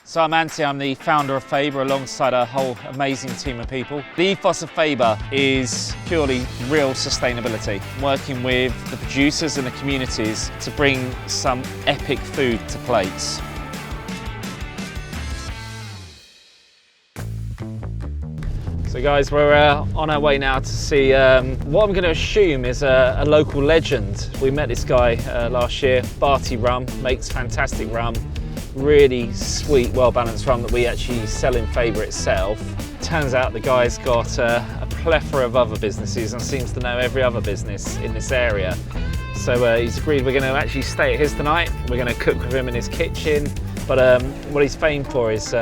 So I'm Antti, I'm the founder of Faber alongside a whole amazing team of people. The ethos of Faber is purely real sustainability, working with the producers and the communities to bring some epic food to plates. So guys, we're on our way now to see what I'm going to assume is a local legend. We met this guy last year. Barti rum, makes fantastic rum. Really sweet, well-balanced rum that we actually sell in Faber itself. Turns out the guy's got a plethora of other businesses and seems to know every other business in this area. So he's agreed we're going to actually stay at his tonight. We're going to cook with him in his kitchen. But what he's famed for is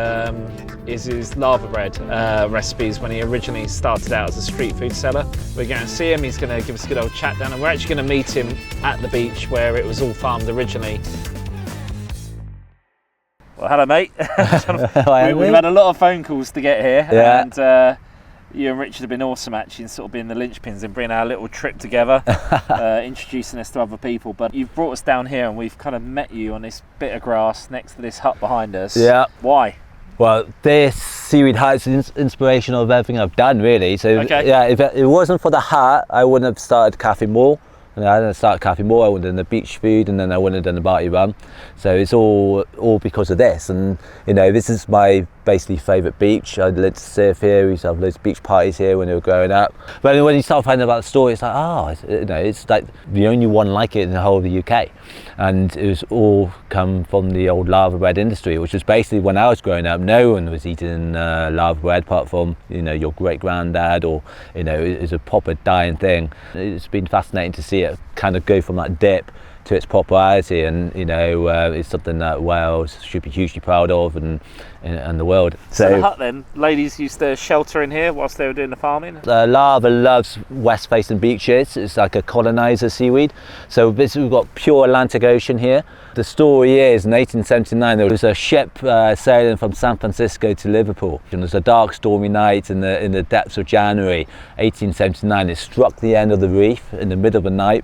his Laverbread recipes when he originally started out as a street food seller. We're going to see him, he's going to give us a good old chat down, and we're actually going to meet him at the beach where it was all farmed originally. Well, hello mate. We've had a lot of phone calls to get here, and you and Richard have been awesome actually in sort of being the linchpins and bringing our little trip together, introducing us to other people. But you've brought us down here and we've kind of met you on this bit of grass next to this hut behind us. Yeah. Why? Well, this seaweed hut is inspiration of everything I've done really. So yeah, if it wasn't for the hut, I wouldn't have started Cafe More. And I didn't start Cafe More, I would have done the beach food, and then I wouldn't have done the Barti rum. So it's all because of this. And you know, this is my basically favourite beach. I lived to surf here. We used to have loads of beach parties here when we were growing up. But when you start finding about the story, it's like, you know, it's like the only one like it in the whole of the UK. And it was all come from the old Laverbread industry, which was basically when I was growing up, no one was eating Laverbread apart from, you know, your great granddad, or, you know, it's a proper dying thing. It's been fascinating to see it kind of go from that dip to its popularity, and you know, it's something that Wales should be hugely proud of, and the world. So the hut then, ladies used to shelter in here whilst they were doing the farming? Lava loves west facing beaches. It's like a colonizer seaweed. So we've got pure Atlantic Ocean here. The story is in 1879 there was a ship sailing from San Francisco to Liverpool, and it was a dark stormy night in the depths of January 1879. It struck the end of the reef in the middle of the night.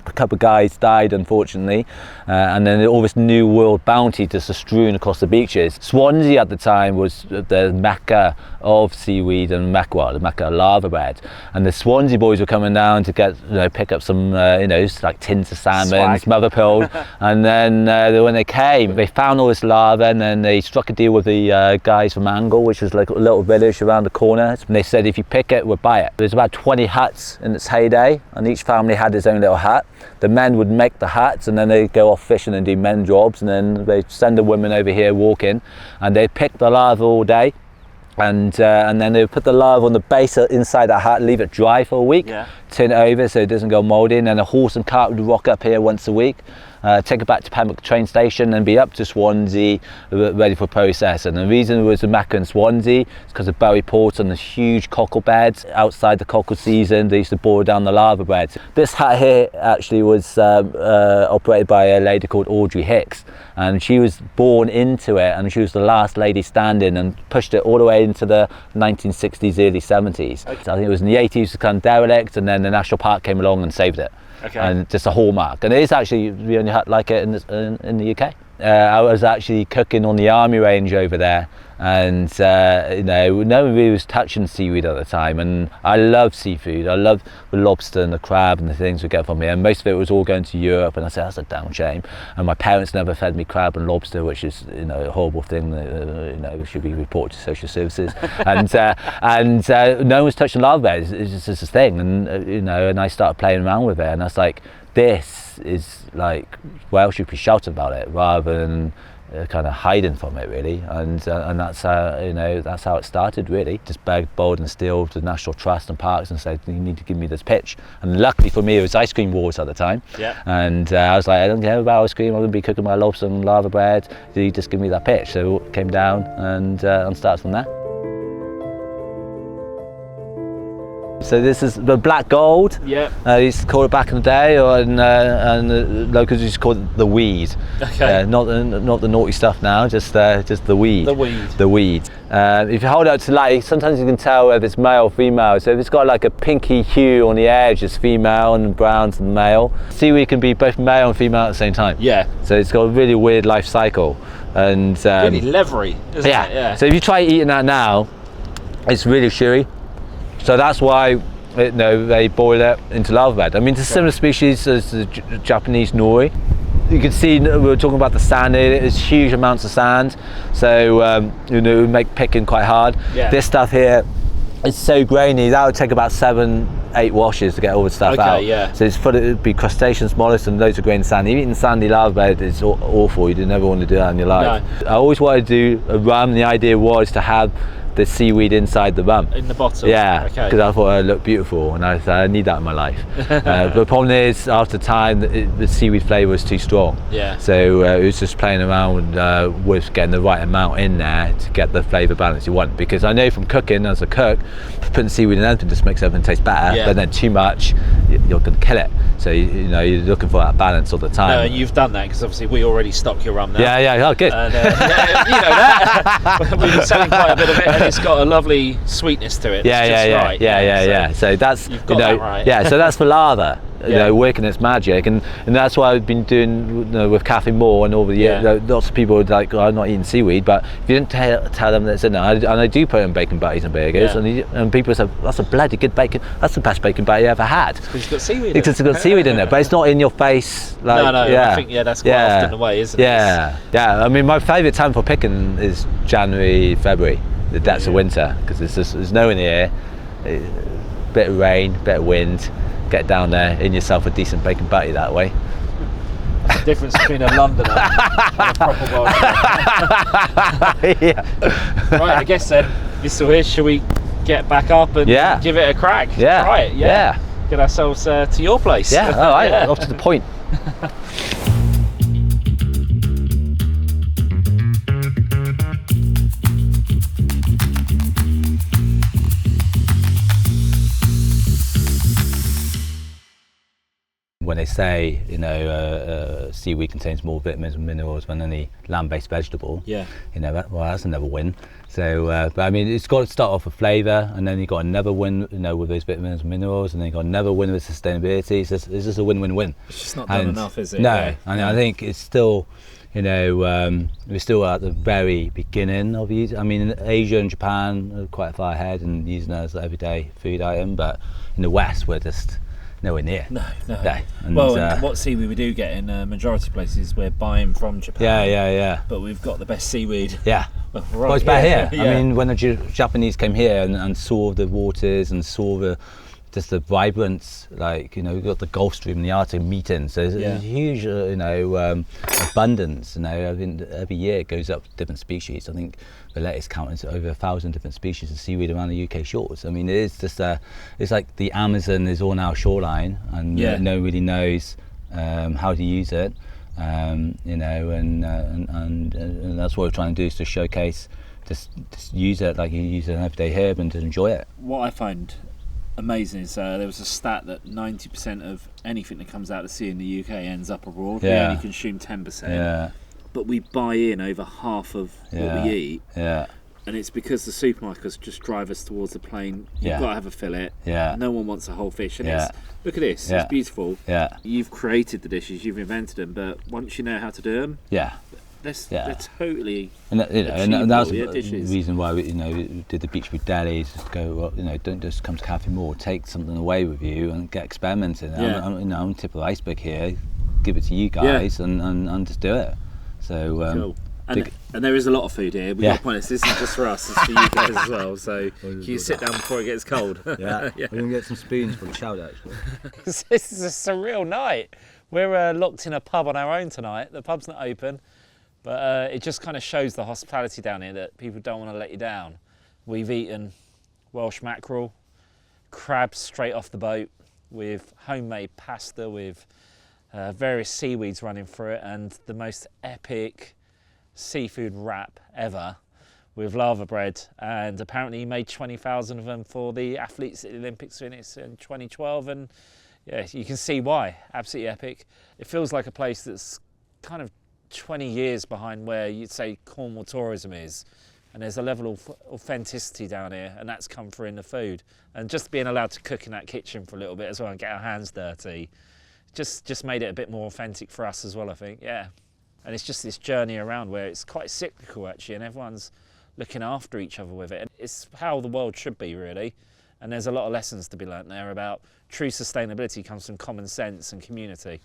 A couple of guys died unfortunately, and then all this new world bounty just strewn across the beaches. Swansea at the time was the mecca of seaweed and the mecca of Laverbread, and the Swansea boys were coming down to get, you know, pick up some you know, like tins of salmon, mother pearl, and then when they came, they found all this lava, and then they struck a deal with the guys from Angle, which was like a little village around the corner, and they said if you pick it, we'll buy it. There's about 20 huts in its heyday, and each family had its own little hut. The men would make the huts, and then they'd go off fishing and do men jobs, and then they'd send the women over here walking, and they'd pick the lava all day, and then they would put the lava on the base inside that hut, leave it dry for a week, turn it over so it doesn't go mouldy, and then a horse and cart would rock up here once a week, take it back to Pembrokeshire train station and be up to Swansea ready for process. And the reason it was a mecca in Swansea is because of Bury Port and the huge cockle beds. Outside the cockle season they used to boil down the Laverbread. This hut here actually was operated by a lady called Audrey Hicks, and she was born into it, and she was the last lady standing, and pushed it all the way into the 1960s, early 70s. I think it was in the 80s it was kind of derelict, and then the National Park came along and saved it. And just a hallmark, and it is actually the only hut like it in the UK. I was actually cooking on the army range over there, and you know, no one really was touching seaweed at the time, and I love seafood. I love the lobster and the crab and the things we get from here, and most of it was all going to Europe, and I said that's a damn shame. And my parents never fed me crab and lobster, which is, you know, a horrible thing that you know, should be reported to social services. and no one was touching Laverbread. It's just a thing, and you know, and I started playing around with it, and I was like, this is like, Welsh should be shouting about it rather than kind of hiding from it really, and that's how, you know, that's how it started really. Just begged, bold and still to the National Trust and Parks and said, you need to give me this pitch. And luckily for me it was ice cream wars at the time, and I was like, I don't care about ice cream, I'm going to be cooking my lobster and Laverbread, you just give me that pitch. So it came down and started from there. So this is the black gold. Yeah. They used to call it back in the day, and the locals used to call it the weed. Okay. Not the naughty stuff now, just the weed. The weed. The weed. If you hold it up to light, sometimes you can tell whether it's male or female. So if it's got like a pinky hue on the edge, it's female, and brown's male. Seaweed can be both male and female at the same time. Yeah. So it's got a really weird life cycle. and really leathery, isn't it? Yeah. So if you try eating that now, it's really chewy. So that's why they boil it into laverbread. I mean, it's a similar species as the Japanese nori. You can see we were talking about the sand here. There's huge amounts of sand, so it would make picking quite hard. Yeah. This stuff here, it's so grainy that would take about 7-8 washes to get all the stuff out. Yeah. So it would be crustaceans, mollusks, and loads of grain sand. Eating sandy laverbread is awful. You never want to do that in your life. No. I always wanted to do a rum. The idea was to have the seaweed inside the rum. In the bottle? Yeah, Okay. because I thought it looked beautiful, and I said I need that in my life. But the problem is, after time, the seaweed flavour was too strong. Yeah. So it was just playing around with getting the right amount in there to get the flavour balance you want. Because I know from cooking, as a cook, putting seaweed in anything just makes everything taste better. Yeah. But then too much, you're going to kill it. So you're looking for that balance all the time. No, and you've done that because obviously we already stock your rum now. Yeah. Oh, good. And, yeah, you know that. We've been selling quite a bit of it, and it's got a lovely sweetness to it. Yeah. So that's you've got that right. Yeah, so that's for lava. Working its magic, and that's what I've been doing with Cafe More and over the years. Lots of people are like, I'm not eating seaweed, but if you don't tell them that it's in there, and I do put in bacon butties and burgers, and people say, that's a bloody good bacon, that's the best bacon butty you ever had. Because it's got seaweed in it. Because it's got seaweed in it, but it's not in your face. Like, no, I think that's quite often the way, isn't it? Yeah. I mean, my favourite time for picking is January, February, the depths of winter, because there's no one here, bit of rain, bit of wind. Get down there, in yourself a decent bacon butty that way. That's the difference between a Londoner and a proper Welsh. Right, I guess then, Mr. Here, shall we get back up and give it a crack? Yeah. Try it, yeah. Get ourselves to your place. Yeah, all right, off to the point. When they say, seaweed contains more vitamins and minerals than any land-based vegetable, that's another win. So, but I mean, it's got to start off with flavour, and then you've got another win, with those vitamins and minerals, and then you've got another win with sustainability. It's just a win-win-win. It's just not done enough, is it? No, and I think it's still, we're still at the very beginning of using. I mean, Asia and Japan are quite far ahead and using it as an everyday food item, but in the West, we're just nowhere near. No. And what seaweed we do get in majority places, we're buying from Japan. Yeah. But we've got the best seaweed. Yeah. Right it's better here. Yeah. I mean, when the Japanese came here and saw the waters and saw just the vibrance, we've got the Gulf Stream and the Arctic meeting, so there's a huge, abundance. I think every year it goes up different species. I think the latest count is over 1,000 different species of seaweed around the UK shores. I mean, it is just it's like the Amazon is on our shoreline, and no one really knows how to use it. And that's what we're trying to do, is to showcase, just use it like you use an everyday herb and to enjoy it. What I find amazing is there was a stat that 90% of anything that comes out of the sea in the UK ends up abroad. We only consume 10%, but we buy in over half of what we eat. And it's because the supermarkets just drive us towards the plane. You've got to have a fillet. No one wants a whole fish. And look at this, it's beautiful. You've created the dishes, you've invented them, but once you know how to do them, they're totally and that's the dishes. Reason why we did the Beachwood Delis, is to go, don't just come to Cafe More, take something away with you and get experimenting. I'm tip of the iceberg here, give it to you guys and just do it. So cool. And there is a lot of food here. We've got to point this isn't just for us, it's for you guys as well. So can you sit down before it gets cold? We're going to get some spoons for the shout actually. This is a surreal night. We're locked in a pub on our own tonight. The pub's not open, but it just kind of shows the hospitality down here, that people don't want to let you down. We've eaten Welsh mackerel, crabs straight off the boat, with homemade pasta with various seaweeds running through it, and the most epic seafood wrap ever with laverbread, and apparently he made 20,000 of them for the athletes at the Olympics in 2012, and you can see why. Absolutely epic. It feels like a place that's kind of 20 years behind where you'd say Cornwall tourism is, and there's a level of authenticity down here, and that's come through in the food, and just being allowed to cook in that kitchen for a little bit as well and get our hands dirty just made it a bit more authentic for us as well, I think. And it's just this journey around where it's quite cyclical actually, and everyone's looking after each other with it. And it's how the world should be really. And there's a lot of lessons to be learnt there about true sustainability comes from common sense and community.